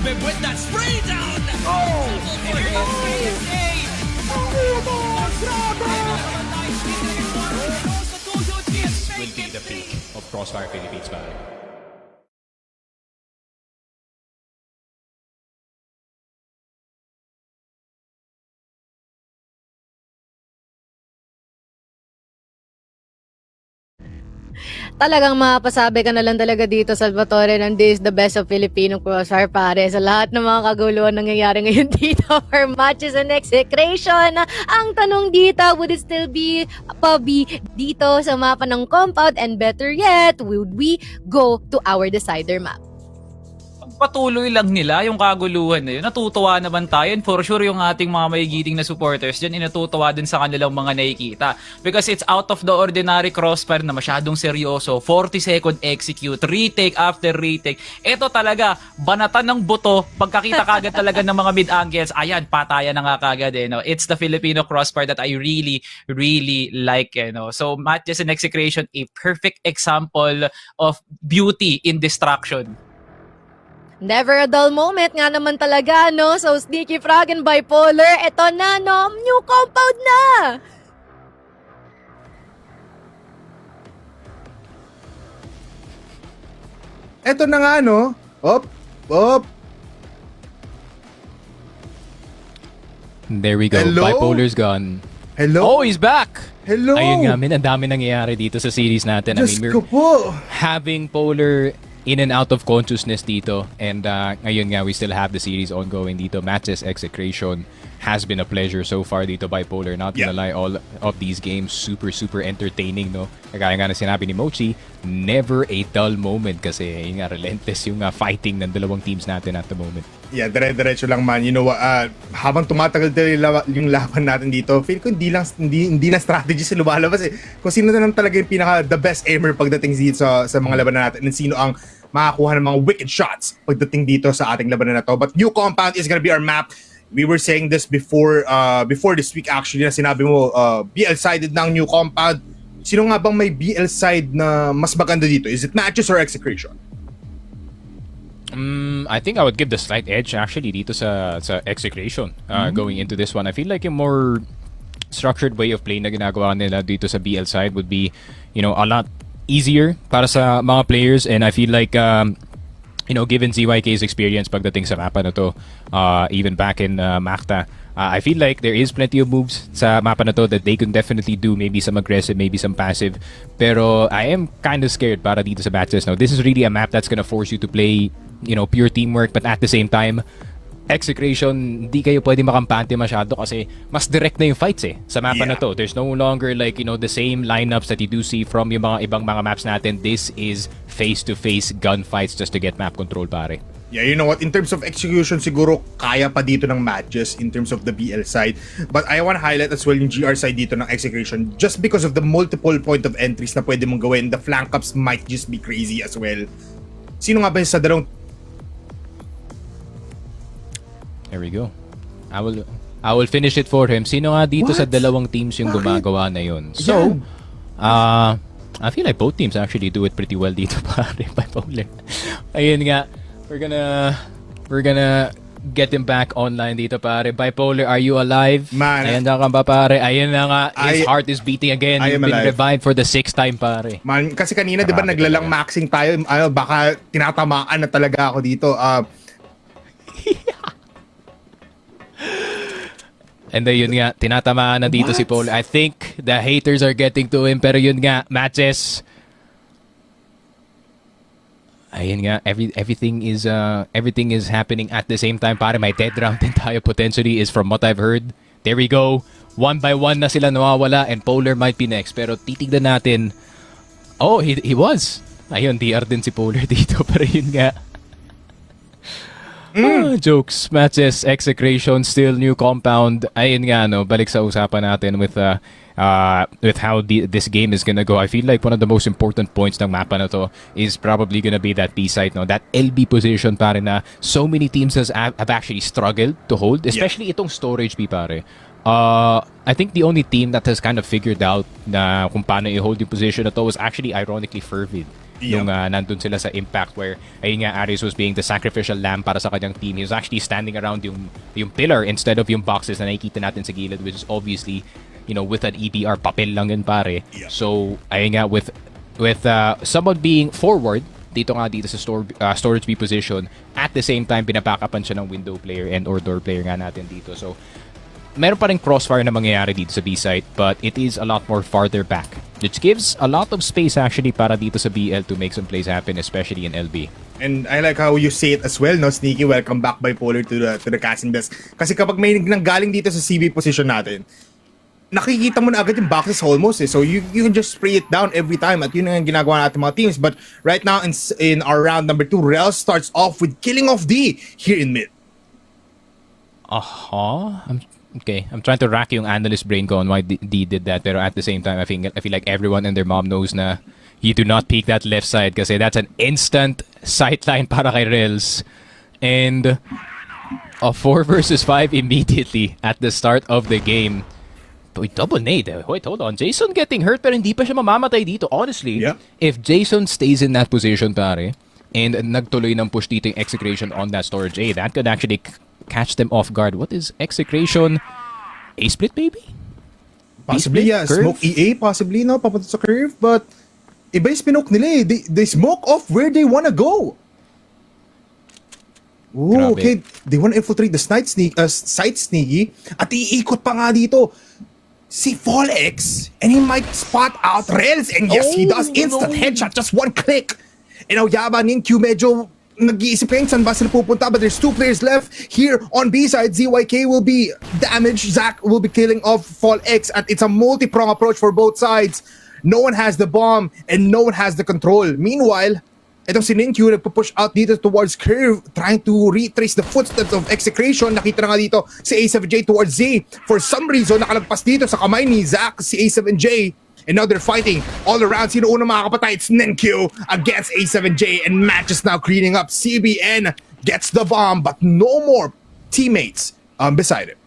Bib with that spray down! Oh! Will be the peak of Crossfire Philippines pare. Talagang mapasabi ka na lang talaga dito, Salvatore, ng this is the best of Filipino Crossfire, pare. Sa lahat ng mga kaguluhan nangyayari ngayon dito for matches and execration. Ang tanong dito, would it still be dito sa mapa ng compound? And better yet, would we go to our decider map? Patuloy lang nila yung kaguluhan na yun. Natutuwa naman tayo, and for sure yung ating mga mayigiting na supporters dyan, inatutuwa din sa kanilang mga nakikita. Because it's out of the ordinary Crossfire na masyadong seryoso. 40-second execute, retake after retake. Ito talaga, banatan ng buto. Pagkakita kagad talaga ng mga mid-angles, ayan, patayan na nga kagad. No? It's the Filipino Crossfire that I really, really like. No? So, matches and execration, a perfect example of beauty in destruction. Never a dull moment nga naman talaga, no? So, Sneaky Frog and Bipolar, eto na, no? New compound na! Eto na nga, no? Op! There we go. Hello? Bipolar's gone. Hello? Oh, he's back! Hello? Ayun nga, ang dami nangyayari dito sa series natin. Diyos we're ko po! having Polar in and out of consciousness dito. And ngayon nga, we still have the series ongoing dito. Matches Execration has been a pleasure so far dito, Bipolar. Not gonna lie, all of these games super entertaining, no? Kaya nga na sinabi ni Mochi, never a dull moment kasi yung nga, relentless yung fighting ng dalawang teams natin at the moment. Yeah, dire-diretso lang man. You know, habang tumatagal yung laban natin dito, feel ko hindi na strategy sa lumalabas eh. Kung sino na lang talaga yung pinaka the best aimer pagdating dito sa mga labanan natin, and sino ang makakuha ng mga wicked shots pagdating dito sa ating labanan na to. But new compound is gonna be our map. We were saying this before this week actually, na sinabi mo BL-sided ng new compound. Sino nga bang may BL side na mas maganda dito? Is it matches or execration? I think I would give the slight edge actually dito sa execration going into this one. I feel like a more structured way of playing na ginagawa nila dito sa BL side would be, you know, a lot easier para sa mga players, and I feel like you know, given ZYK's experience pagdating sa mapa na to, even back in MATTJESS, I feel like there is plenty of moves sa mapa na to that they can definitely do, maybe some aggressive, maybe some passive, pero I am kind of scared para dito sa matches. Now, this is really a map that's gonna force you to play, you know, pure teamwork, but at the same time, execration, hindi kayo pwede makampante masyado kasi mas direct na yung fights eh sa mapa na to. There's no longer like, you know, the same lineups that you do see from yung mga ibang mga maps natin. This is face-to-face gunfights just to get map control, pare. Yeah, you know what? In terms of execution, siguro kaya pa dito ng matches in terms of the BL side. But I want to highlight as well yung GR side dito ng execution just because of the multiple point of entries na pwede mong gawin. The flank ups might just be crazy as well. Sino nga ba sa dalawang? There we go. I will finish it for him. Sino nga dito sa dalawang teams yung gumagawa na yun? So, I feel like both teams actually do it pretty well dito, pare. Bipolar. Ayun nga. We're gonna get him back online dito, pare. Bipolar, are you alive? Man, ayan na ka ba, pare? Ayun na nga. His heart is beating again. You've been revived for the 6th time, pare. Man, kasi kanina, di ba, naglalang maxing tayo. Baka tinatamaan na talaga ako dito. And then yun nga, tinatamaan na dito si Paul. I think the haters are getting to him. Pero yun nga, matches. Ayun nga, everything is happening at the same time. Pare, may dead round din tayo potentially is from what I've heard. There we go. One by one na sila nawawala and Polar might be next. Pero titignan natin. Oh, he was. Ayun, DR din si Polar dito. Pero yun nga. Jokes, matches, execration, still new compound. Ayun nga, no, balik sa usapan natin with how this game is gonna go. I feel like one of the most important points ng mapa na to is probably gonna be that B site, no, that LB position, pare, na so many teams have actually struggled to hold, especially itong storage B, pare. I think the only team that has kind of figured out na kung paano i-hold yung position na to was actually ironically Fervid. nung nandun sila sa Impact where ayun nga Aris was being the sacrificial lamb para sa kanyang team. He was actually standing around yung pillar instead of yung boxes na nakikita natin sa gilid, which is obviously, you know, with an EPR papel lang yun pare. So ayun nga with someone being forward dito sa storage B position, at the same time pinapakapan siya ng window player and or door player nga natin dito. So meron pa rin crossfire na mangyayari dito sa B site, but it is a lot more farther back, which gives a lot of space actually para dito sa BL to make some plays happen, especially in LB. And I like how you say it as well, no, Sneaky. Welcome back bipolar to the casting desk. Kasi kapag may nanggaling dito sa CB position natin, nakikita mo na agad yung boxes almost eh. So you can just spray it down every time at yun ang ginagawa natin mga teams. But right now in our round number 2, Rel starts off with killing off D here in mid. Okay, I'm trying to rack yung analyst brain ko on why D did that, pero at the same time, I feel like everyone and their mom knows na you do not peek that left side kasi that's an instant sightline para kay Rels. And a 4 versus 5 immediately at the start of the game. Wait, double nade. Wait, hold on. Jason getting hurt pero hindi pa siya mamamatay dito. Honestly, if Jason stays in that position, pare, and nagtuloy ng push dito yung Execration on that storage A, that could actually catch them off guard. What is Execration? A-split maybe? Possibly, yeah. Curve? Smoke EA, possibly, no? Papunta sa curve, but iba yung spinoke nila eh. They smoke off where they wanna go. Ooh, okay. They wanna infiltrate the site sneaky. At iikot pa nga dito si Folex, and he might spot out Rels, and yes, he does. Instant headshot, just one click. And now yaban yung Q medyo nag-iisip kayo saan ba sila pupunta, but there's 2 players left here on B side. ZYK will be damaged, Zach will be killing off Folex, and it's a multi-prong approach for both sides. No one has the bomb, and no one has the control. Meanwhile, itong si Ninkyu nagpo-push out dito towards curve, trying to retrace the footsteps of Execration. Nakita na nga dito si A7J towards Z. For some reason, nakalagpas dito sa kamay ni Zach si A7J. And now they're fighting all around. Sino una makakapatay? It's Ninkyu against A7J, and MATTJESS now cleaning up. CBN gets the bomb, but no more teammates beside him.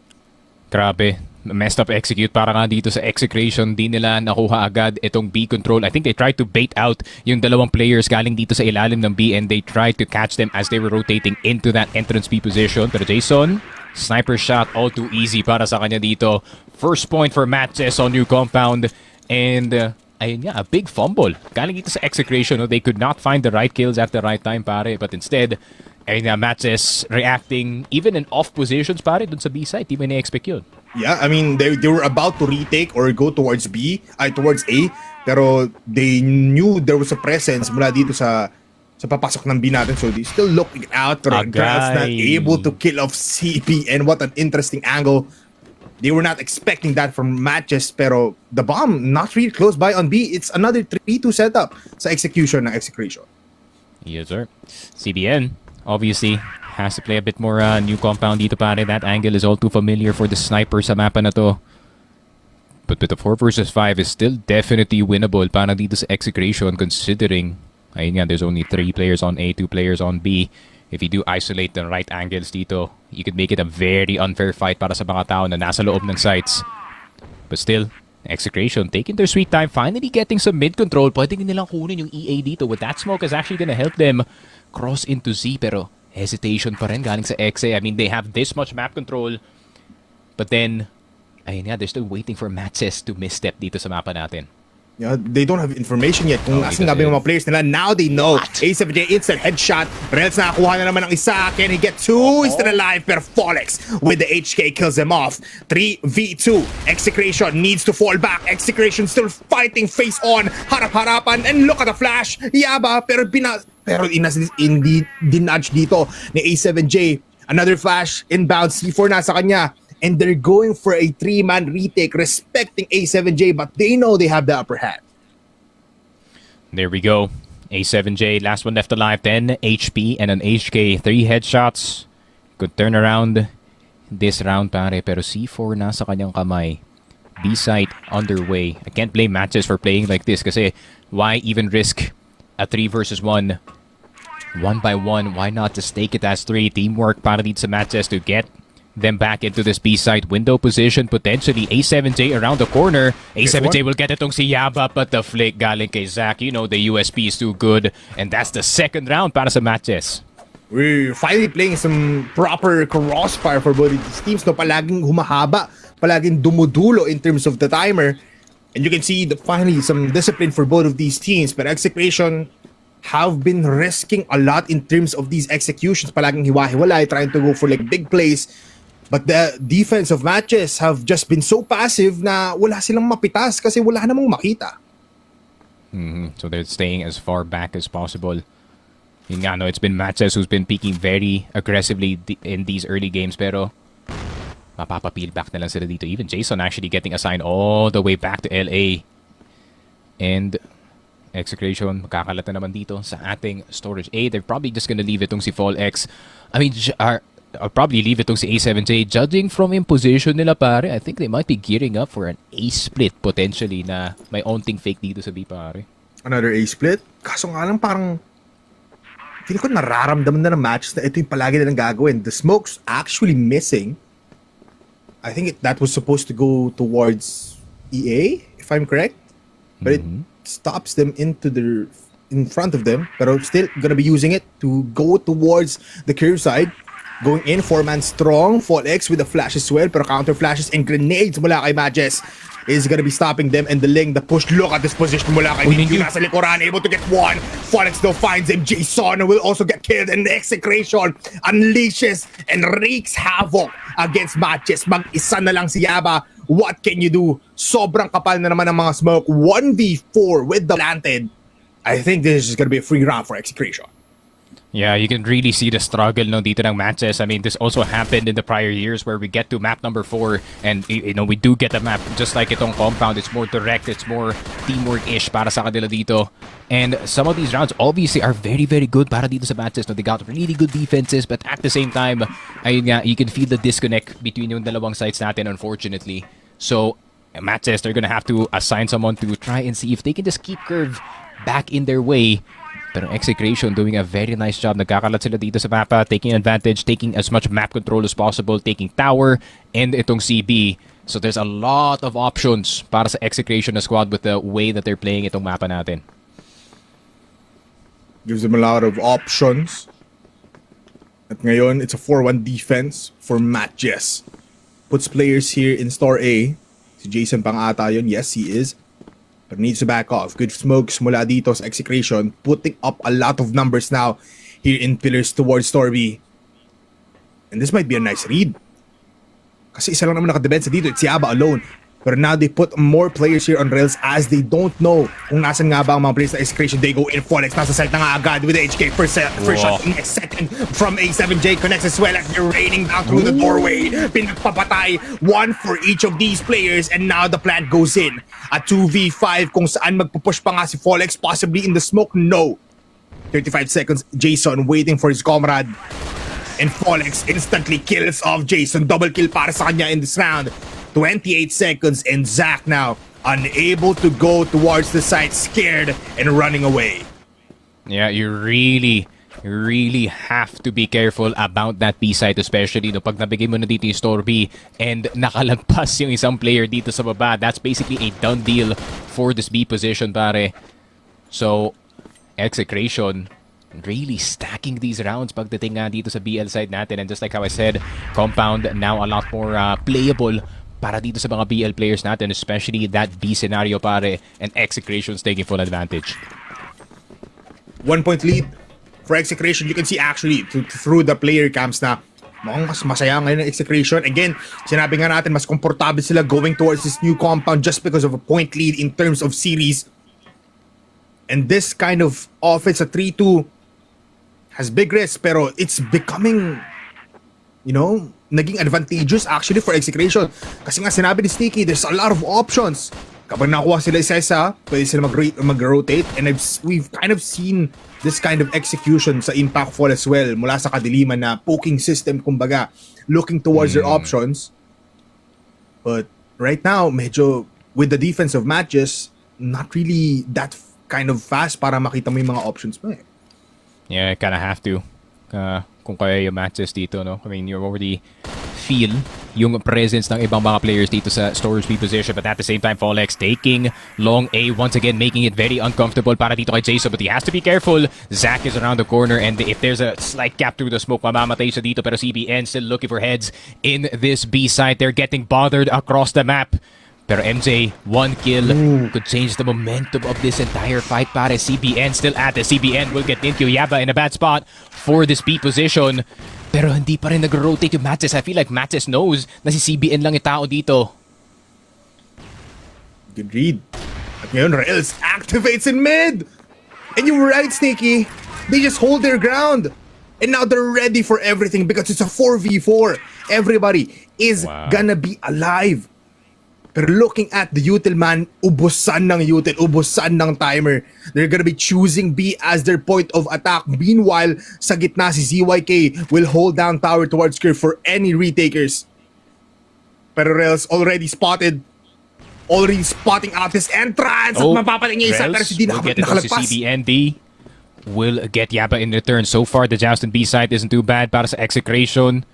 Grabe. Messed up execute para nga dito sa Execration. Di nila nakuha agad itong B control. I think they tried to bait out yung dalawang players galing dito sa ilalim ng B, and they tried to catch them as they were rotating into that entrance B position. Pero Jason, sniper shot all too easy para sa kanya dito. First point for MATTJESS on new compound. And ayun nga, a big fumble. Galing dito sa Execration, no? They could not find the right kills at the right time, pare. But instead, ayun nga, MATTJESS reacting even in off positions, pare, dun sa B side. Di mo na-expect yun. Yeah, I mean, they were about to retake or go towards towards A, pero they knew there was a presence mula dito sa papasok ng B natin. So they still looking out, pero Grant's not able to kill off CP, and what an interesting angle. They were not expecting that from MATTJESS, pero the bomb not really close by on B. It's another 3-2 setup sa execution ng Execration. Yes, sir. CBN, obviously, has to play a bit more new compound dito, pare. That angle is all too familiar for the sniper sa mapa na to. But with the 4 versus 5 is still definitely winnable para dito sa Execration, considering, ayun nga, there's only 3 players on A, 2 players on B. If you do isolate the right angles dito, you could make it a very unfair fight para sa mga tao na nasa loob ng sites. But still, Execration taking their sweet time, finally getting some mid control. Pwede nilang kunin yung EA dito. With that smoke is actually gonna help them cross into Z, pero hesitation pa rin galing sa XA. I mean, they have this much map control, but then, ayun nga, they're still waiting for MATTJESS to misstep dito sa mapa natin. Yeah, they don't have information yet kung asan nga ba yung mga players nila. Now they know. A7J instant headshot. Rels nakakuha na naman ng isa. Can he get 2? He's still alive. Pero Folex with the HK kills him off. 3v2. Execration needs to fall back. Execration still fighting face on. Harap-harapan. And look at the flash. Yaba. Pero dinudge dito ni A7J. Another flash. Inbound. C4 nasa kanya. And they're going for a 3-man retake, respecting A7J, but they know they have the upper hand. There we go. A7J, last one left alive, 10 HP and an HK, 3 headshots. Could turn around this round, pare, pero C4 na sa kanyang kamay. B-site underway. I can't blame MATTJESS for playing like this kasi why even risk a 3 versus 1? 1 by 1, why not just take it as 3? Teamwork para dito sa MATTJESS to get them back into this B side window position. Potentially A7J around the corner. A7J will get itong si Yaba, but the flick galing kay Zach. You know the USP is too good. And that's the second round para sa MATTJESS. We're finally playing some proper crossfire for both of these teams. No, palaging humahaba, palaging dumudulo in terms of the timer. And you can see finally some discipline for both of these teams. But Execration have been risking a lot in terms of these executions. Palaging hiwa-hiwalay, trying to go for like big plays. But the defense of MATTJESS have just been so passive na wala silang mapitas kasi wala namang makita. So they're staying as far back as possible. Yun nga, no, it's been MATTJESS who's been peaking very aggressively in these early games, pero mapapapeel back na lang sila dito. Even Jason actually getting assigned all the way back to LA. And Execration, makakalat na naman dito sa ating storage A. They're probably just gonna leave itong si Fall X. I mean, I'll probably leave itong si A7J. Judging from yung position nila, pare, I think they might be gearing up for an A split potentially na may onting fake dito sa B, pare. Another A split? Kaso nga lang parang feeling ko nararamdaman na ng matches na ito yung palagi nilang gagawin. The smoke's actually missing. I think that was supposed to go towards EA, if I'm correct. But it stops them in front of them. Pero still gonna be using it to go towards the curve side. Going in, 4-man strong. Fall X with a flash as well. Pero counter flashes and grenades mula kay MATTJESS is gonna be stopping them and delaying the push. Look at this position mula kay Ningyu. Nasa likuran, able to get one. Fall X though finds him. Jason will also get killed. And the Execration unleashes and wreaks havoc against MATTJESS. Mag-isa na lang si Yaba. What can you do? Sobrang kapal na naman ng mga smoke. 1v4 with the planted. I think this is gonna be a free round for Execration. Yeah, you can really see the struggle no dito ng MATTJESS. I mean, this also happened in the prior years where we get to map number 4 and you know we do get a map just like itong compound. It's more direct, it's more teamwork-ish para sa kanila dito. And some of these rounds obviously are very, very good para dito sa MATTJESS. No, they got really good defenses, but at the same time, ayun nga, you can feel the disconnect between yung dalawang sides natin, unfortunately. So, MATTJESS, they're gonna have to assign someone to try and see if they can just keep curve back in their way. Pero Execration doing a very nice job. Nagkakalat sila dito sa mapa, taking advantage, taking as much map control as possible, taking tower, and itong CB. So there's a lot of options para sa Execration na squad with the way that they're playing itong mapa natin. Gives them a lot of options. At ngayon, it's a 4-1 defense for MATTJESS. Puts players here in Store A. Si Jason pang ata yun. Yes, he is. But needs to back off. Good smokes mula dito sa Execration. Putting up a lot of numbers now here in pillars towards Store B. And this might be a nice read. Kasi isa lang naman nakadebensa dito. It's Yaba alone. Pero now they put more players here on rails as they don't know kung nasan nga ba ang mga players na Execration. They go in. Folex nasa site na nga agad with the HK first shot in a second from A7J connects as well as they're raining down through the doorway. Pinagpapatay. One for each of these players and now the plant goes in. A 2v5 kung saan magpupush pa nga si Folex possibly in the smoke. No. 35 seconds. Jason waiting for his comrade. And Folex instantly kills off Jason. Double kill para sa kanya in this round. 28 seconds and Zach now unable to go towards the side, scared and running away. Yeah, you really have to be careful about that B side, especially no pag nabigay mo na dito yung store B and nakalagpas yung isang player dito sa baba. That's basically a done deal for this B position, pare. So, Execration really stacking these rounds pagdating nga dito sa BL side natin. And just like how I said, Compound now a lot more playable para dito sa mga BL players natin, especially that B scenario, pare, and Execration's taking full advantage. 1 point lead for Execration. You can see actually through the player cams na mukhang mas masaya ngayon ng Execration. Again, sinabi nga natin mas komportable sila going towards this new compound just because of a point lead in terms of series. And this kind of offense, a 3-2, has big risks, pero it's becoming, you know, naging advantageous actually for Execration. Kasi nga sinabi ni Sticky, there's a lot of options. Kapag nakuha sila isa-isa, pwede sila mag-rotate. And we've kind of seen this kind of execution sa Impactful as well. Mula sa kadiliman na poking system, kumbaga, looking towards their options. But right now, medyo with the defense of MATTJESS, not really that kind of fast para makita mo yung mga options mo eh. Yeah, kind of have to. Kung kaya yung MATTJESS dito, no? I mean, you're already feel yung presence ng ibang mga players dito sa storage B position, but at the same time, Folex taking long A once again, making it very uncomfortable para dito kay Jason, but he has to be careful. Zach is around the corner, and if there's a slight gap through the smoke, mamamatay siya dito, pero CBN still looking for heads in this B site. They're getting bothered across the map. Pero MJ, one kill could change the momentum of this entire fight pare. CBN still at it. CBN will get into Yaba in a bad spot for this B position. Pero hindi pa rin nag-rotate yung MATTJESS. I feel like MATTJESS knows na si CBN lang yung tao dito. Good read. At ngayon, Rails activates in mid! And you were right, Sneaky. They just hold their ground. And now they're ready for everything because it's a 4v4. Everybody is gonna be alive. Pero looking at the util man, ubusan ng util, ubusan ng timer. They're gonna be choosing B as their point of attack. Meanwhile, sa gitna si ZYK will hold down tower towards curve for any retakers. Pero Rails already spotting out his entrance. At mapapaling niya isa, pero si D nakalagpas. Si CBND will get Yaba in return. So far, the joust on B side isn't too bad para sa Execration.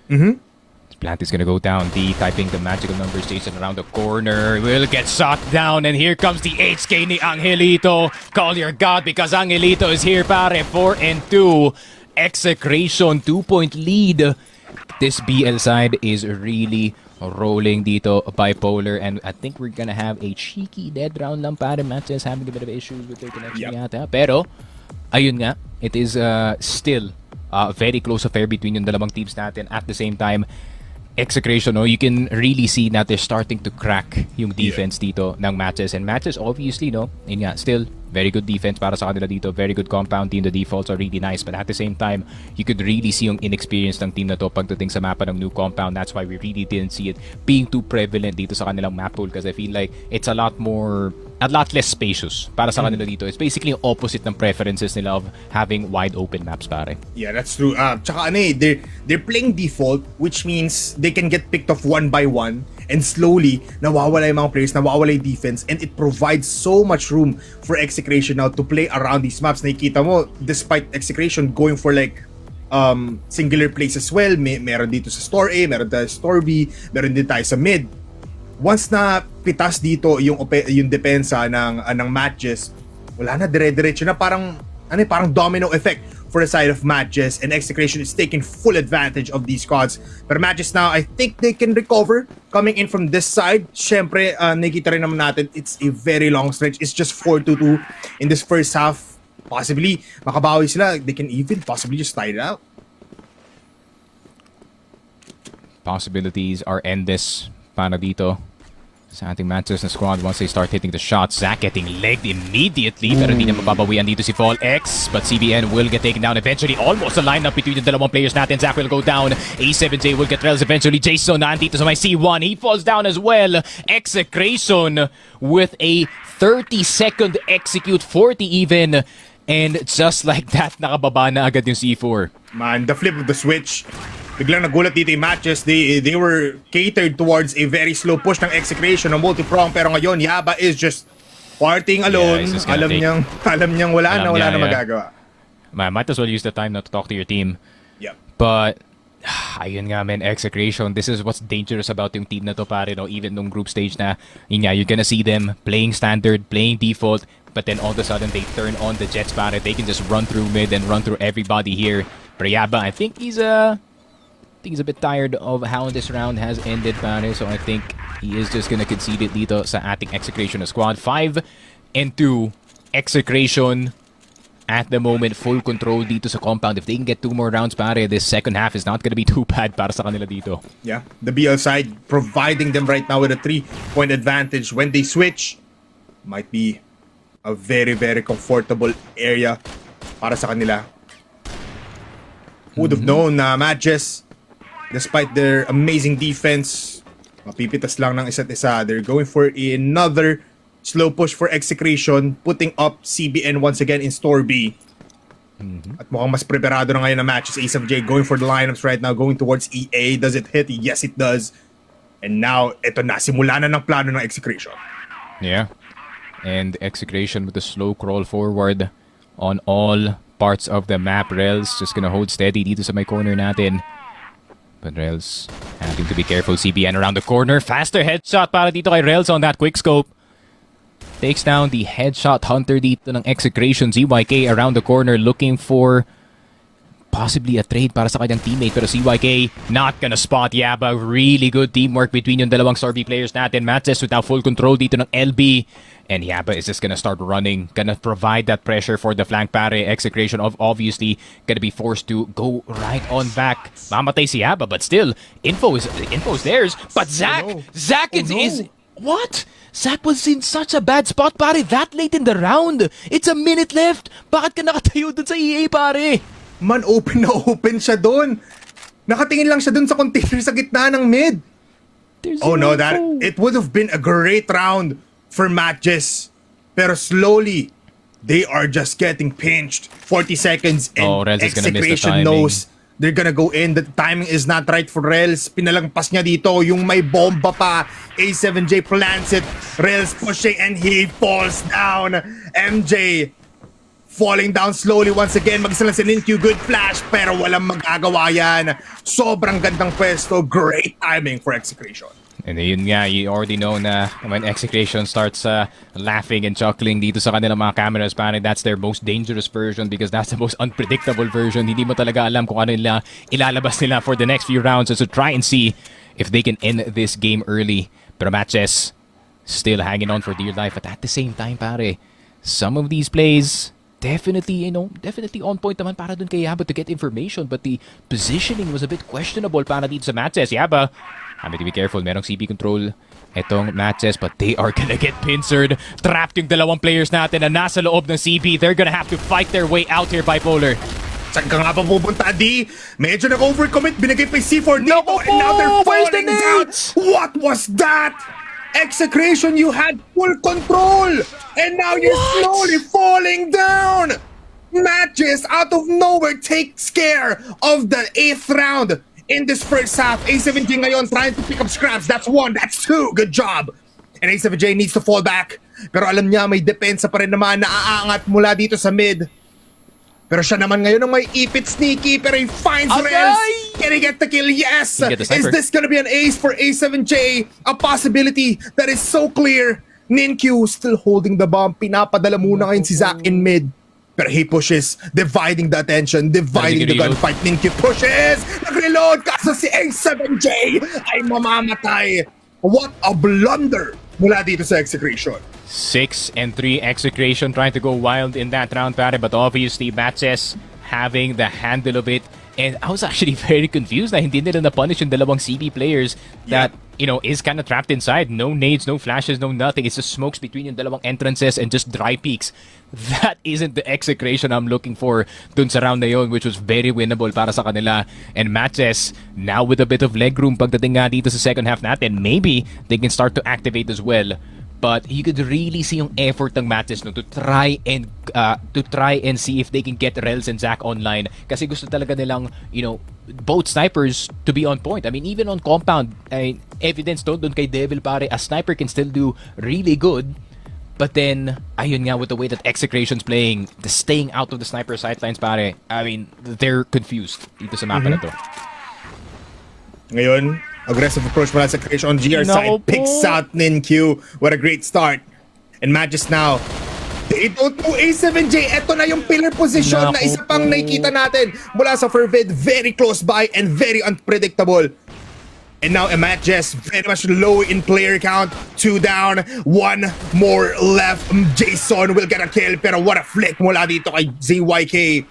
Plant is gonna go down. D typing the magical number station around the corner. Will get shot down, and here comes the HK ni Angelito. Call your god because Angelito is here pare. 4 and 2. Execration 2-point lead. This BL side is really rolling dito, bipolar, and I think we're gonna have a cheeky dead round lang pare. MATTJESS having a bit of issues with their connection yata. Pero ayun nga, it is still very close affair between yung dalawang teams natin. At the same time, Execration, no, you can really see that they're starting to crack yung defense dito ng MATTJESS. And MATTJESS, obviously, no, yun nga, still very good defense para sa kanila dito. Very good compound team. The defaults are really nice. But at the same time, you could really see yung inexperience ng team na to pagdating sa mapa ng new compound. That's why we really didn't see it being too prevalent dito sa kanilang map pool, because I feel like it's a lot less spacious para sa kanila dito. It's basically yung opposite ng preferences nila of having wide open maps pare. Yeah, that's true. Tsaka ano they're playing default, which means they can get picked off one by one, and slowly nawawala yung mga players, nawawala yung defense, and it provides so much room for Execration now to play around these maps. Nakikita mo, despite Execration going for like singular plays as well, meron dito sa store A, meron tayo sa store B, meron din tayo sa mid. Once na pitas dito yung depensa ng MATTJESS, wala na, dire-diretso na, parang domino effect for the side of MATTJESS, and Execration is taking full advantage of these squads. Pero MATTJESS now, I think they can recover coming in from this side. Syempre, nakita rin naman natin, it's a very long stretch. It's just 4-2 in this first half. Possibly, makabawi sila. They can even possibly just tie it out. Possibilities are endless para dito sa ating MATTJESS na squad once they start hitting the shots. Zach getting legged immediately, pero hindi na mapabawian dito si Fall X, but CBN will get taken down eventually. Almost a lineup between the dalawang players natin. Zach will go down, A7J will get trails eventually. Jason nandito sa may C1, he falls down as well. Execration with a 30-second execute, 40 even, and just like that, nakababa na agad yung C4. Man, the flip of the switch. Biglang nagulat dito yung MATTJESS. They were catered towards a very slow push ng Execration ng multi-prong, pero ngayon Yaba is just partying alone. Yeah, alam niyang wala na magagawa. Man, might as well use the time now to talk to your team. Yep. But ayun nga man, Execration, this is what's dangerous about yung team na to pare, no? Even nung group stage na, yun nga, you're gonna see them playing standard, playing default, but then all of a sudden they turn on the Jets pare. They can just run through mid and run through everybody here. Pero Yaba, I think he's a bit tired of how this round has ended pare, so I think he is just gonna concede it dito sa ating Execration na squad. 5 and 2, Execration at the moment full control dito sa compound. If they can get 2 more rounds pare, this second half is not gonna be too bad para sa kanila dito. Yeah, the BL side providing them right now with a 3-point advantage. When they switch, might be a very, very comfortable area para sa kanila. Would have known na MATTJESS, despite their amazing defense, mapipitas lang ng isa't isa. They're going for another slow push for Execration, putting up CBN once again in store B. At mukhang mas preparado na ngayon na MATTJESS. A7J going for the lineups right now, going towards EA. Does it hit? Yes, it does. And now, ito na, simula na ng plano ng Execration. Yeah. And Execration with a slow crawl forward on all parts of the map. Rels just gonna hold steady dito sa may corner natin. But Rels Having to be careful, CBN around the corner. Faster headshot para dito kay Rels on that quick scope. Takes down the headshot hunter dito ng Execration. ZYK around the corner looking for possibly a trade para sa kanyang teammate, pero CYK not gonna spot Yaba. Really good teamwork between yung dalawang Sorby players natin. MATTJESS without full control dito ng LB, and Yaba is just gonna start running, gonna provide that pressure for the flank pare. Execration of obviously gonna be forced to go right on back. Mamatay si Yaba, but still info is theirs. But Zach, Oh no. Zach Oh no. is what? Zach was in such a bad spot, pare, that late in the round. It's a minute left. Bakit ka nakatayo dun sa EA, pare? Man, open na open siya doon. Nakatingin lang siya doon sa container sa gitna ng mid. There's Oh no, no that info. it would have been a great round for MATTJESS. Pero slowly, they are just getting pinched. 40 seconds and Oh, Rels is gonna miss the Execration timing. knows they're gonna go in. The timing is not right for Rels. Pinalagpas niya dito yung may bomba pa. A7J plants it. Rels pushing and he falls down. MJ falling down slowly once again. Mag-isa lang si Ninkyu. Good flash, pero walang magagawa yan. Sobrang gandang pwesto. Great timing for Execration. And yun nga, you already know na when Execration starts laughing and chuckling dito sa kanilang mga cameras, parang that's their most dangerous version because that's the most unpredictable version. Hindi mo talaga alam kung ano nila ilalabas nila for the next few rounds. So try and see if they can end this game early. Pero MATTJESS still hanging on for dear life. But at the same time, pare, some of these plays definitely on point naman para dun kay Yaba to get information, but the positioning was a bit questionable para dito sa MATTJESS. Yaba, having to be careful, merong CP control etong MATTJESS, but they are gonna get pincered. Trapped yung dalawang players natin na nasa loob ng CP. They're gonna have to fight their way out here, Bipolar. Saan ka nga ba pupunta, D? Medyo nag-overcommit, binigay pa yung C4 dito, Naku and now they're po! Where's the falling down! nades? What was that? Execration, you had full control! And now you're slowly falling down! MATTJESS out of nowhere takes care of the 8th round in this first half. A7J ngayon trying to pick up scraps. That's 1, that's 2. Good job! And A7J needs to fall back. Pero alam niya may depensa pa rin naman na aangat mula dito sa mid. Pero siya naman ngayon ang may ipit sneaky, pero he finds Agay! Rels. Can he get the kill? Yes! He get the Is sniper. this gonna be an ace for A7J? A possibility that is so clear. Ninkyu still holding the bomb. Pinapadala muna ngayon si Zach in mid. Pero he pushes, dividing the attention, dividing the Reload. gunfight. Ninkyu pushes! Nag-reload! Kaso si A7J ay mamamatay. What a blunder mula dito sa Execration. 6-3 Execration trying to go wild in that round, pare, but obviously MATTJESS having the handle of it. And I was actually very confused na hindi nila na-punish yung dalawang CB players that, is kind of trapped inside. No nades, no flashes, no nothing. It's just smokes between yung dalawang entrances and just dry peaks. That isn't the Execration I'm looking for dun sa round na yun, which was very winnable para sa kanila. And MATTJESS, now with a bit of leg room pagdating nga dito sa second half natin, maybe they can start to activate as well. But you could really see yung effort ng MATTJESS to try and see if they can get Rels and Zach online. Kasi gusto talaga nilang, both snipers to be on point. I mean, even on compound, evidence doon kay Devil, pare, a sniper can still do really good. But then, ayun nga, with the way that Execration's playing, the staying out of the sniper sidelines, pare, I mean, they're confused dito sa mapa na to. Ngayon, aggressive approach mula sa Execration on GR side. Naku po. Picks out Ninkyu. What a great start. And MATTJESS now. They don't do A7J. Ito na yung pillar position na Naku isa pang po. nakikita natin mula sa Fervid. Very close by and very unpredictable. And now MATTJESS very much low in player count. 2 down, 1 more left. Jason will get a kill. Pero what a flick mula dito kay ZYK.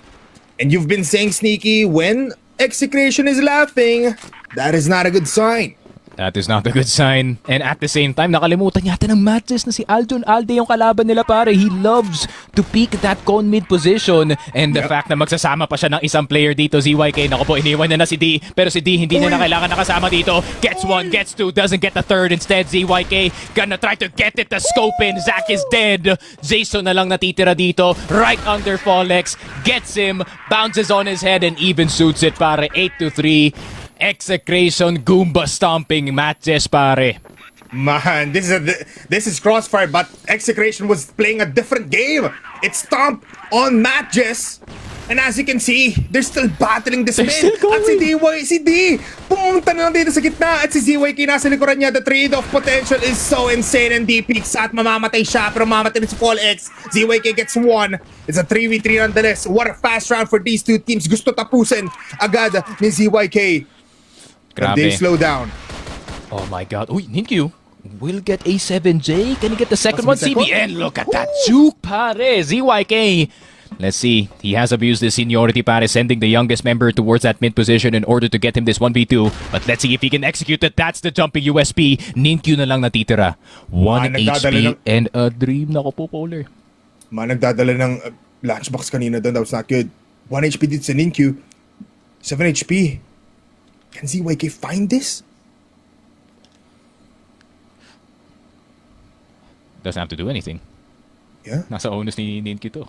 And you've been saying, Sneaky, when Execration is laughing, that is not a good sign. That is not a good sign. And at the same time, nakalimutan yata ng MATTJESS na si Aljon Alde yung kalaban nila, pare. He loves to peek that con mid position. And the fact na magsasama pa siya ng isang player dito, ZYK. Naku po, iniwan niya na si D. Pero si D hindi niya na kailangan nakasama dito. Gets 1, gets 2, doesn't get the third. Instead, ZYK gonna try to get it to scope in. Zach is dead. Jason na lang natitira dito. Right under Folex. Gets him. Bounces on his head and even suits it, pare. 8-3. Execration, Goomba stomping MATTJESS, pare. Man, this is Crossfire, but Execration was playing a different game. It stomped on MATTJESS, And as you can see, they're still battling this They're mid. still going. At si D, pumunta na lang dito sa gitna. At si ZYK nasa likuran niya. The trade-off potential is so insane. And D peeks at mamamatay siya. Pero mamamatay rin si Fall X. ZYK gets one. It's a 3v3 nonetheless. What a fast round for these two teams. Gusto tapusin agad ni ZYK. And they Grabe. slow down. Oh my god. Uy, Ninkyu will get a 7J. Can he get the second one? Possible second? CBN, look at that juke, pare. ZYK. Let's see. He has abused his seniority, pare, sending the youngest member towards that mid position in order to get him this 1v2. But let's see if he can execute it. That's the jumping USP. Ninkyu na lang natitira. 1 nagdadala HP ng- and a dream. Nako po, Polar. Nagdadala ng lunchbox kanina doon. That was not good. 1 HP dito sa Ninkyu. 7 HP. Can ZYK find this? Doesn't have to do anything. Yeah. Nasa onus ni Ninkyu to.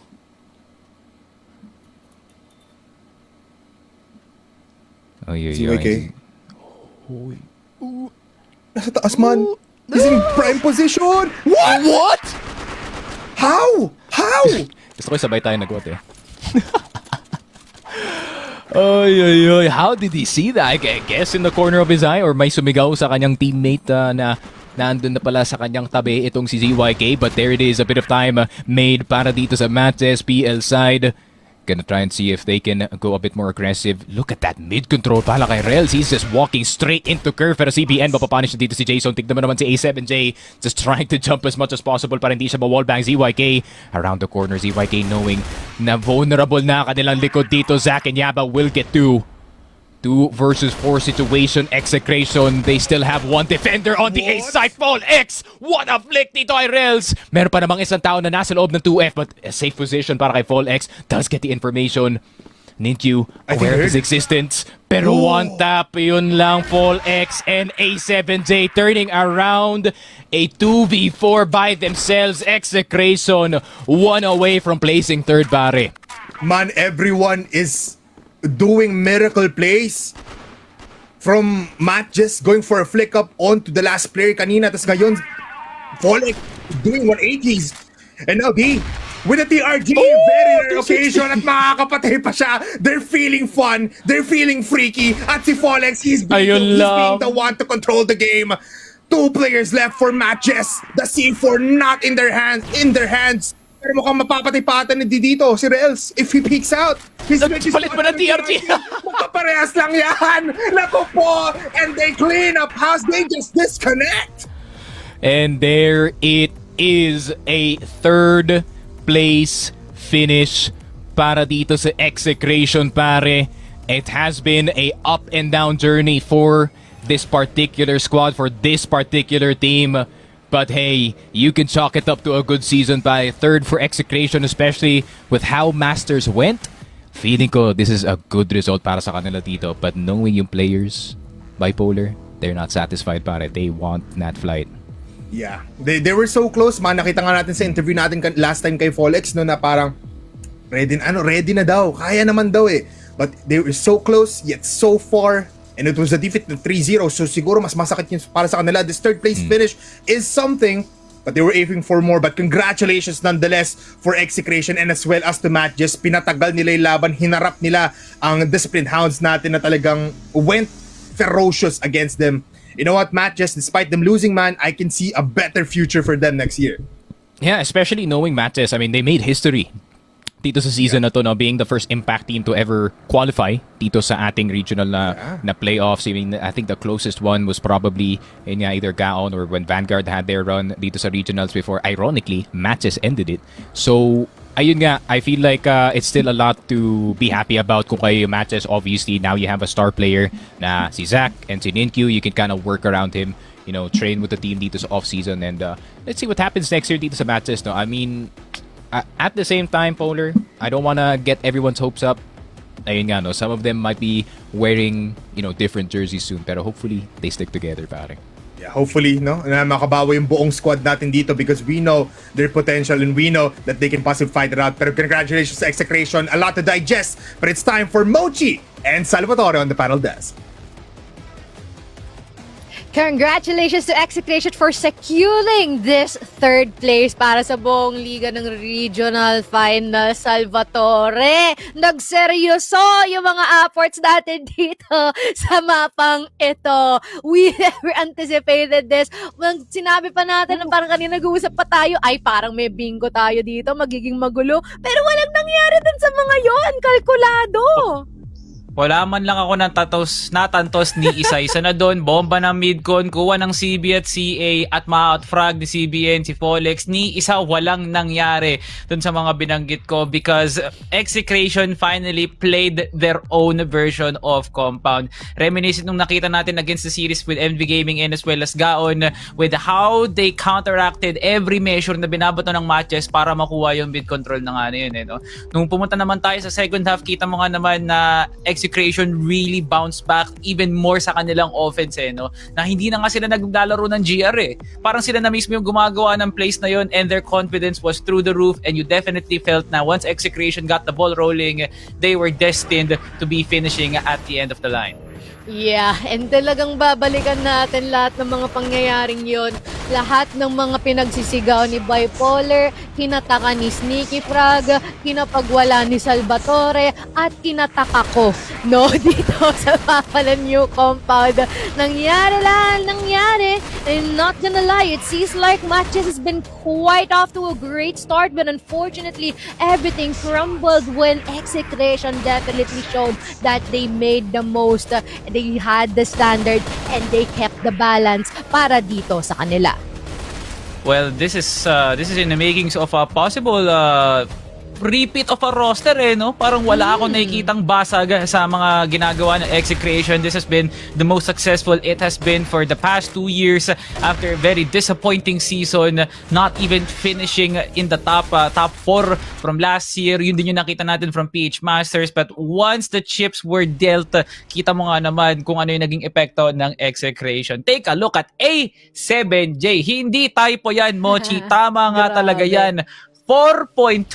Oy, oy, ZYK. oy. Nasa taas man. He's in prime position. What? What? How? How? Gusto ko sabay tayo nag-what eh. Oy, oy, oy. How did he see that? I guess in the corner of his eye or may sumigaw sa kanyang teammate na nandun na pala sa kanyang tabi itong si ZYK. But there it is. A bit of time made para dito sa MATTJESS PL side. Gonna try and see if they can go a bit more aggressive. Look at that mid-control pala kay Rels. He's just walking straight into curve. Pero CBN, mapapunish na dito si Jason. Tignan mo naman si A7J. Just trying to jump as much as possible para hindi siya ma-wallbang. ZYK around the corner. ZYK knowing na vulnerable na kanilang likod dito. Zack and Yaba will get 2 versus 4 situation. Execration, they still have one defender on the A side. Fall X, what a flick dito kay Rels. Meron pa namang isang tao na nasa loob ng 2F, but a safe position para kay Fall X. Does get the information. Ninkyu aware of his existence, pero one tap, yun lang. Fall X and A7J turning around a 2v4 by themselves. Execration, one away from placing third, pare. Man, everyone is doing miracle plays. From MATTJESS going for a flick up onto the last player kanina. Tapos ngayon, Falling doing 180s. And now D with a TRG. Very rare occasion at makakapatay pa siya. They're feeling fun. They're feeling freaky. At si Folex, he's being the one to control the game. 2 players left for MATTJESS. The C4 not in their hands. Pero mukhang mapapatay-patan ni dito si Rels if he peeks out. Palit mo ng TRG. Magkaparehas lang yan. Naku po. And they clean up house. They just disconnect. And there it is, a third place finish para dito sa Execration, pare. It has been a up and down journey for this particular squad, for this particular team. But hey, you can chalk it up to a good season by third for Execration, especially with how Masters went. Feeling ko this is a good result para sa kanila dito. But knowing yung players, Bipolar, they're not satisfied, pare. They want that flight. Yeah. They were so close, man. Nakita nga natin sa interview natin last time kay Folex, no, na parang ready na daw. Kaya naman daw eh. But they were so close, yet so far. And it was a defeat na 3-0. So siguro mas masakit yun para sa kanila. This third place finish is something, but they were aiming for more. But congratulations nonetheless for Execration and as well as to MATTJESS. Pinatagal nila yung laban. Hinarap nila ang Disciplined Hounds natin na talagang went ferocious against them. You know what, MATTJESS, despite them losing, man, I can see a better future for them next year. Yeah, especially knowing MATTJESS. I mean, they made history dito sa season na to, no, being the first Impact team to ever qualify dito sa ating regional na playoffs. I mean, I think the closest one was probably in either Gaon or when Vanguard had their run dito sa regionals before. Ironically, MATTJESS ended it. So, ayun nga, I feel like it's still a lot to be happy about kung kayo MATTJESS. Obviously, now you have a star player na si Zack and si Ninkyu. You can kind of work around him, you know, train with the team dito sa off-season. And let's see what happens next year dito sa MATTJESS. No? I mean, at the same time, Polar, I don't want to get everyone's hopes up. Ayun nga, no, some of them might be wearing, you know, different jerseys soon. Pero hopefully, they stick together, pare. Yeah, hopefully, no, na makabawa yung buong squad natin dito because we know their potential and we know that they can possibly fight it out. Pero congratulations sa Execration. A lot to digest. But it's time for Mochi and Salvatore on the panel desk. Congratulations to Execration for securing this third place para sa buong liga ng Regional Final. Salvatore, nagseryoso yung mga efforts natin dito sa mapang ito. We never anticipated this. Sinabi pa natin na parang kanina nag-uusap pa tayo, ay parang may bingo tayo dito, magiging magulo. Pero walang nangyari dun sa mga yon, kalkulado. Wala man lang ako natantos ni isa-isa na doon. Bomba ng midcon, kuha ng CB at CA at ma-outfrag ni CBN, si Folex. Ni isa walang nangyari doon sa mga binanggit ko because Execration finally played their own version of Compound. Reminiscent nung nakita natin against the series with MV Gaming and as well as Gaon with how they counteracted every measure na binabato ng matches para makuha yung mid control na nga na yun. No? Nung pumunta naman tayo sa second half, kita mo nga naman na Execration really bounced back even more sa kanilang offense no? Na hindi na nga sila naglalaro ng GR Parang sila na mismo yung gumagawa ng plays na yun and their confidence was through the roof and you definitely felt na once Execration got the ball rolling, they were destined to be finishing at the end of the line. Yeah, and talagang babalikan natin lahat ng mga pangyayaring yon. Lahat ng mga pinagsisigaw ni Bipolar, kinataka ni Sneaky Frog, kinapagwala ni Salvatore, at kinataka ko, no, dito sa Papalan New Compound. Nangyari. I'm not gonna lie, it seems like Matches has been quite off to a great start, but unfortunately, everything crumbled when Execration definitely showed that they made the most. They had the standard and they kept the balance para dito sa kanila. Well, this is in the makings of a possible repeat of a roster no? Parang wala akong nakikitang basag sa mga ginagawa ng Execration. This has been the most successful it has been for the past 2 years after a very disappointing season, not even finishing in the top 4 from last year. Yun din yung nakita natin from PH Masters, but once the chips were dealt, kita mo nga naman kung ano yung naging epekto ng Execration. Take a look at A7J. Hindi typo yan, Mochi. Tama nga talaga yan. 4.25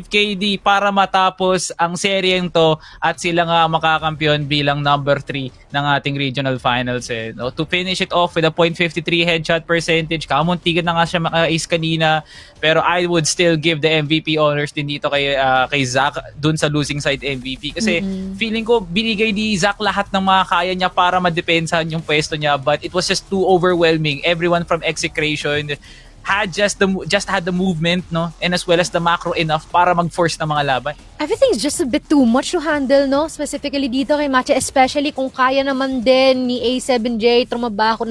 KD para matapos ang seryeng to at sila nga makakampiyon bilang number 3 ng ating regional finals no? To finish it off with a .53 headshot percentage, kamuntigan na nga siya maka-ace kanina, pero I would still give the MVP honors din dito kay Zach dun sa losing side MVP kasi feeling ko binigay ni Zach lahat ng mga kaya niya para madepensahan yung pwesto niya, but it was just too overwhelming. Everyone from Execration had just had the movement no, and as well as the macro enough para mag-force ng mga laban. Everything's just a bit too much to handle, no? Specifically dito kay Matcha, especially kung kaya naman din ni A7J trabaho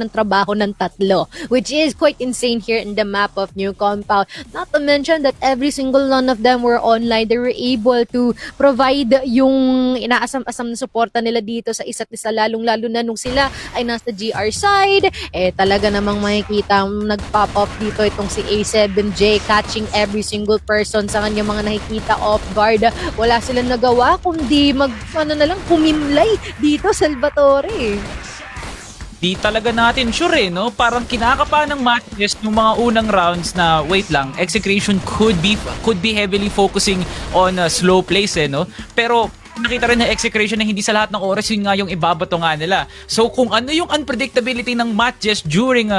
ng tatlo, which is quite insane here in the map of New Compound. Not to mention that every single one of them were online. They were able to provide yung inaasam-asam na suporta nila dito sa isa't isa, lalong-lalo na nung sila ay nasa GR side. Talaga namang makikita nag-pop up dito itong si A7J, catching every single person sa kanyang mga nakikita off guard. Wala silang nagawa kundi kumimlay dito, Salvatore. Di talaga natin sure no? Parang kinakapa ng matches ng mga unang rounds na wait lang, Execration could be heavily focusing on slow plays no? Pero nakita rin ng Execration na hindi sa lahat ng oras yun nga yung ibabato nga nila. So kung ano yung unpredictability ng matches during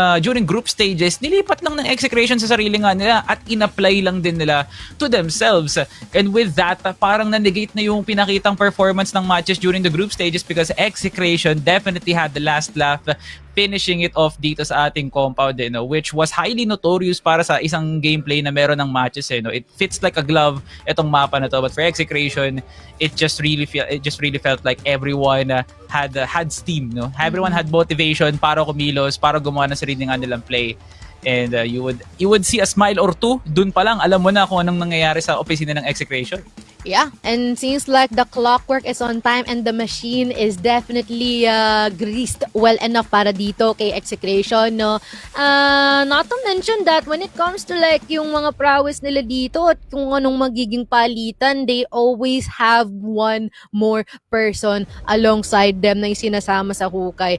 group stages, nilipat lang ng Execration sa sarili nga nila at in-apply lang din nila to themselves. And with that, parang na-negate na yung pinakitang performance ng matches during the group stages because Execration definitely had the last laugh finishing it off dito sa ating compound no, which was highly notorious para sa isang gameplay na meron ng matches no. It fits like a glove itong mapa na to, but for Execration it just really felt like everyone had steam no. Everyone had motivation para kumilos, para gumawa ng sarili nga nilang play. And you would see a smile or two dun pa lang alam mo na kung anong nangyayari sa opisina ng Execration. Yeah, and seems like the clockwork is on time and the machine is definitely greased well enough para dito kay Execration, no? Not to mention that when it comes to like yung mga prowess nila dito at kung anong magiging palitan, they always have one more person alongside them na yung sinasama sa hukay.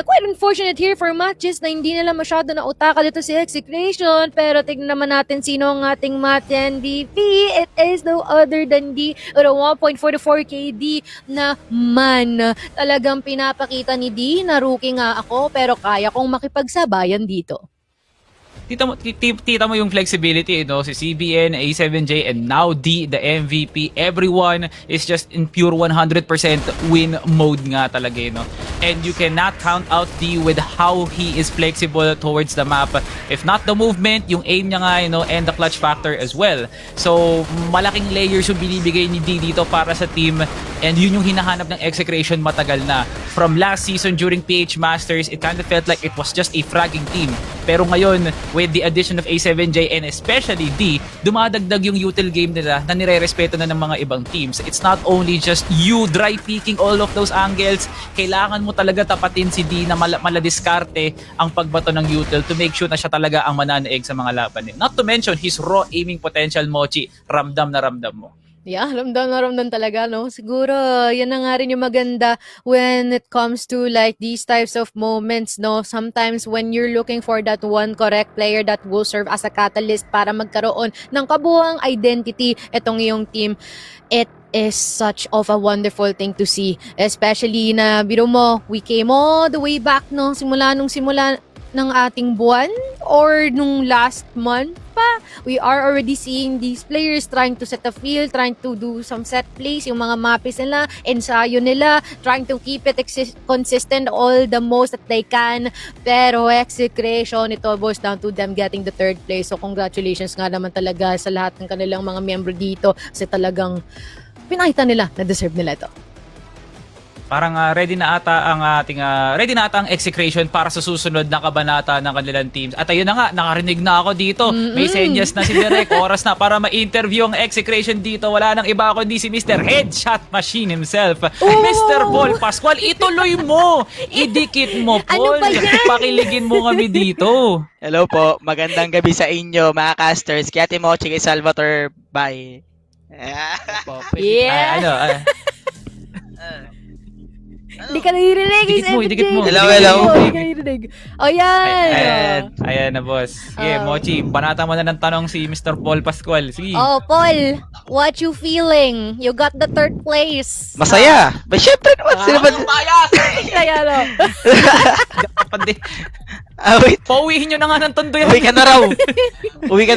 Quite unfortunate here for matches na hindi nila masyado na utaka dito si Execration, pero tignan naman natin sino ang ating match MVP. It is no other than 7D or 1.44 KD na man. Talagang pinapakita ni D na rookie nga ako pero kaya kong makipagsabayan dito. Tita mo yung flexibility, si CBN, A7J, and now D, the MVP. Everyone is just in pure 100% win mode nga talaga, And you cannot count out D with how he is flexible towards the map. If not the movement, yung aim niya nga, and the clutch factor as well. So, malaking layers yung binibigay ni D dito para sa team, and yun yung hinahanap ng Execration matagal na. From last season during PH Masters, it kind of felt like it was just a fragging team. Pero ngayon, with the addition of A7J and especially D, dumadagdag yung util game nila na nire-respeto na ng mga ibang teams. It's not only just you dry picking all of those angles, kailangan mo talaga tapatin si D na maladiskarte ang pagbato ng util to make sure na siya talaga ang mananaig sa mga laban niya. Not to mention his raw aiming potential, Mochi, ramdam na ramdam mo. Yeah, ramdam na ramdam talaga, no? Siguro, yan na nga rin yung maganda when it comes to like these types of moments, no? Sometimes when you're looking for that one correct player that will serve as a catalyst para magkaroon ng kabuuang identity itong iyong team, it is such of a wonderful thing to see. Especially na, biro mo, we came all the way back, no? Simula ng ating buwan or nung last month pa, we are already seeing these players trying to set a field, trying to do some set plays, yung mga mapis nila, ensayo nila, trying to keep it consistent all the most that they can. Pero Execration, it all boils down to them getting the third place. So congratulations nga naman talaga sa lahat ng kanilang mga miyembro dito kasi talagang pinakita nila na deserve nila ito. Parang ready na ata ang Execration para sa susunod na kabanata ng kanilang teams. At ayun na nga, nakarinig na ako dito. May senyas na si Derek. Oras na para ma-interview ang Execration dito. Wala nang iba kundi si Mr. Headshot Machine himself. Mr. Paul Pascual, ituloy mo! Idikit mo, Paul. Pakiligin mo kami dito. Hello po, magandang gabi sa inyo mga casters. Kaya Timochi kay Salvatore, bye. Yeah! Hindi ka naririnig. Dikit mo. Hello. Hindi ka naririnig. O yan. Ayan na, boss. Sige, Mochi, banata mo na ng tanong si Mr. Paul Pascual. Sige. Oh, Paul, what you feeling? You got the third place. Masaya. Ba syempre naman sila ba? Kaya no. Dapat din. Wait. Pauwihin nyo na nga ng tondo yan. Uwi ka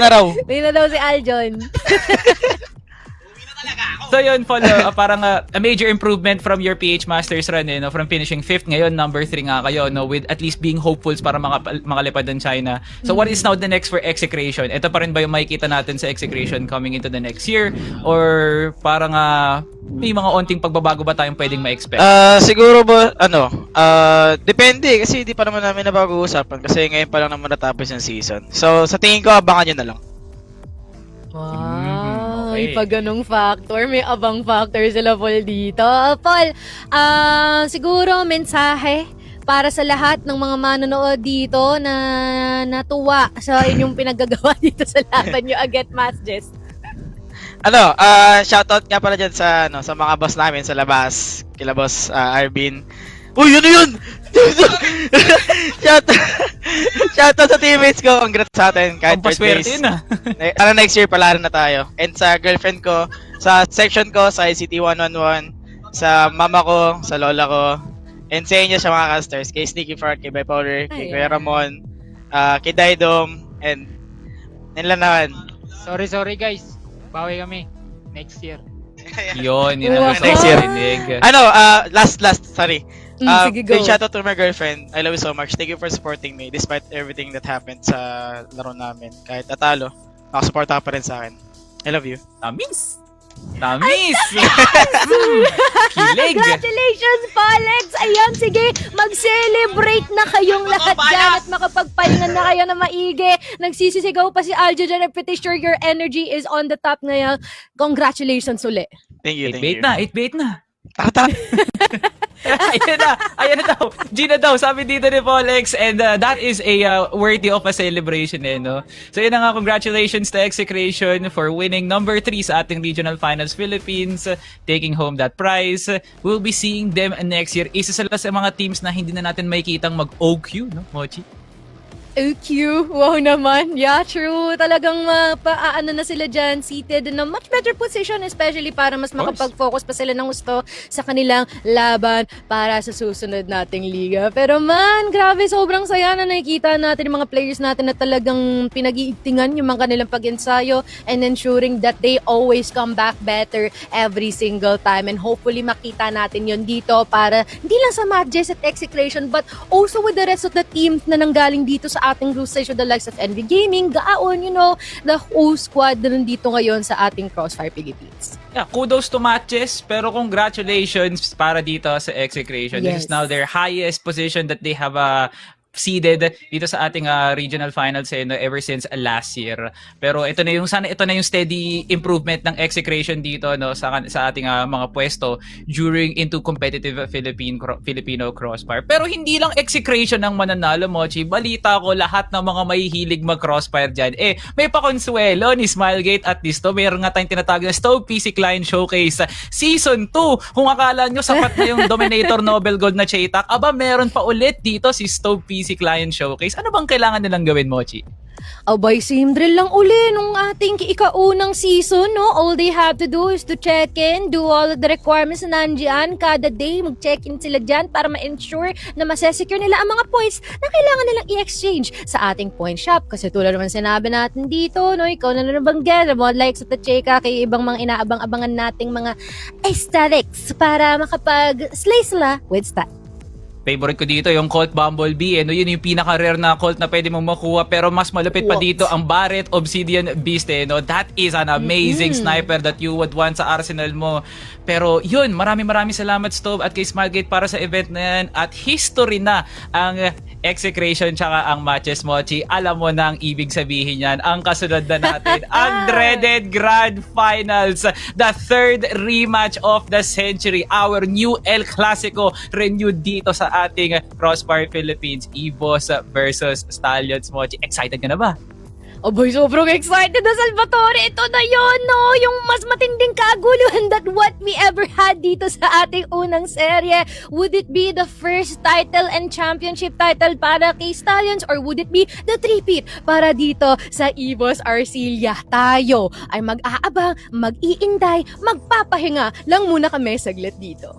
na raw. Hindi na daw si Aljon. So yun, Paul, parang a major improvement from your PH Masters run, from finishing 5th ngayon, number 3 nga kayo, with at least being hopefuls para makalipad ng China. So what is now the next for Execration? Ito pa rin ba yung makikita natin sa Execration coming into the next year? Or parang may mga onting pagbabago ba tayong pwedeng ma-expect? Siguro ba, depende kasi hindi pa naman namin napag-uusapan kasi ngayon pa lang naman natapos yung season. So sa tingin ko, abangan nyo na lang. Wow, okay. may pagganong factor, may abang factor sila Paul dito. Paul, siguro mensahe para sa lahat ng mga manonood dito na natuwa sa inyong pinaggagawa dito sa laban nyo against MATTJESS. Shoutout nga pala dyan sa mga boss namin sa labas, kila boss Arvin. Uy, yun! Shoutout sa teammates ko, congrats sa atin kahit third place. Next year pala na tayo. And sa girlfriend ko, sa section ko, sa ICT 111, sa mama ko, sa lola ko, and sa inyo sa mga casters, kay Sneaky Fart, kay Bipolar, kay Kuya Ramon, kay Daidom, and nila naman. Sorry guys. Bawi kami. Next year. Yun ang Next year. Last, sorry. Sige, go. Shoutout to my girlfriend. I love you so much. Thank you for supporting me despite everything that happened sa laro namin. Kahit natalo, nakasuporta ka pa rin sa akin. I love you. Tamis! Kilig! Congratulations, Polex! Ayan, sige, mag-celebrate na kayong lahat dyan at makapagpahinga na kayo na maigi. Nagsisisigaw pa si Aljo dyan. I'm pretty sure your energy is on the top ngayon. Congratulations uli. Thank you. 8-bait na. Tara. Ayan na daw. G na daw, sabi dito ni Polex. And that is a worthy of a celebration, no? So yun na nga, congratulations to Execration for winning number 3 sa ating Regional Finals Philippines, taking home that prize. We'll be seeing them next year. Isa sila sa mga teams na hindi na natin makikitang mag-OQ, no, Mochi? OQ, wow naman. Yeah, true. Talagang paano na sila dyan, seated in a much better position, especially para mas makapag-focus pa sila ng gusto sa kanilang laban para sa susunod nating liga. Pero man, grabe, sobrang saya na nakikita natin yung mga players natin na talagang pinag-iigtingan yung mga kanilang pag-ensayo and ensuring that they always come back better every single time. And hopefully makita natin yon dito para hindi lang sa MATTJESS at Execration but also with the rest of the team na nanggaling dito sa ating group stage, the likes of MV Gaming, Gaon, the whole squad na nandito ngayon sa ating Crossfire Philippines. Yeah, kudos to MATTJESS, pero congratulations para dito sa Execration. This is Yes. now their highest position that they have seeded dito sa ating regional finals ever since last year. Pero ito na yung steady improvement ng Execration dito sa ating mga pwesto during into competitive Filipino Crossfire. Pero hindi lang Execration ang mananalo, Mochi. Balita ko lahat ng mga mahihilig mag-Crossfire diyan may pakonsuelo ni Smilegate at Disto. Mayroon nga tayong tinatawag na Stove PC Client Showcase Season 2. Kung akala nyo sapat na yung Dominator Nobel Gold na Chetak, meron pa ulit dito si Stove PC Client Showcase. Ano bang kailangan nilang gawin, Mochi? Abay, same drill lang uli nung ating ikaunang season, no? All they have to do is to check in, do all of the requirements na nandiyan. Kada day, mag-check in sila dyan para ma-ensure na masesecure nila ang mga points na kailangan nilang i-exchange sa ating point shop. Kasi tulad naman sinabi natin dito, no? Ikaw na nabanggit, mga likes at the cheka kay ibang mga inaabang-abangan nating mga aesthetics para makapag-slay sila with style. Favorite ko dito yung Colt Bumblebee. Yun yung pinaka-rare na Colt na pwede mong makuha. Pero mas malupit pa dito ang Barret Obsidian Beast. That is an amazing sniper that you would want sa arsenal mo. Pero yun, maraming salamat Stove at kay Smilegate para sa event na yan. At history na ang Execration tsaka ang MATTJESS, Mochi. Alam mo na ang ibig sabihin yan. Ang kasunod na natin, ang dreaded Grand Finals. The third rematch of the century. Our new El Clasico renewed dito sa ating Crossfire Philippines. EVOS versus Stallions, Mochi. Excited ka na ba? Aboy, sobrang excited na, Salvatore. Ito na yun, no? Yung mas matinding kaguluhan that what we ever had dito sa ating unang serye. Would it be the first title and championship title para kay Stallions or would it be the three-peat para dito sa EVOS Arcilla? Tayo ay mag-aabang, mag-iinday, magpapahinga lang muna kami saglit dito.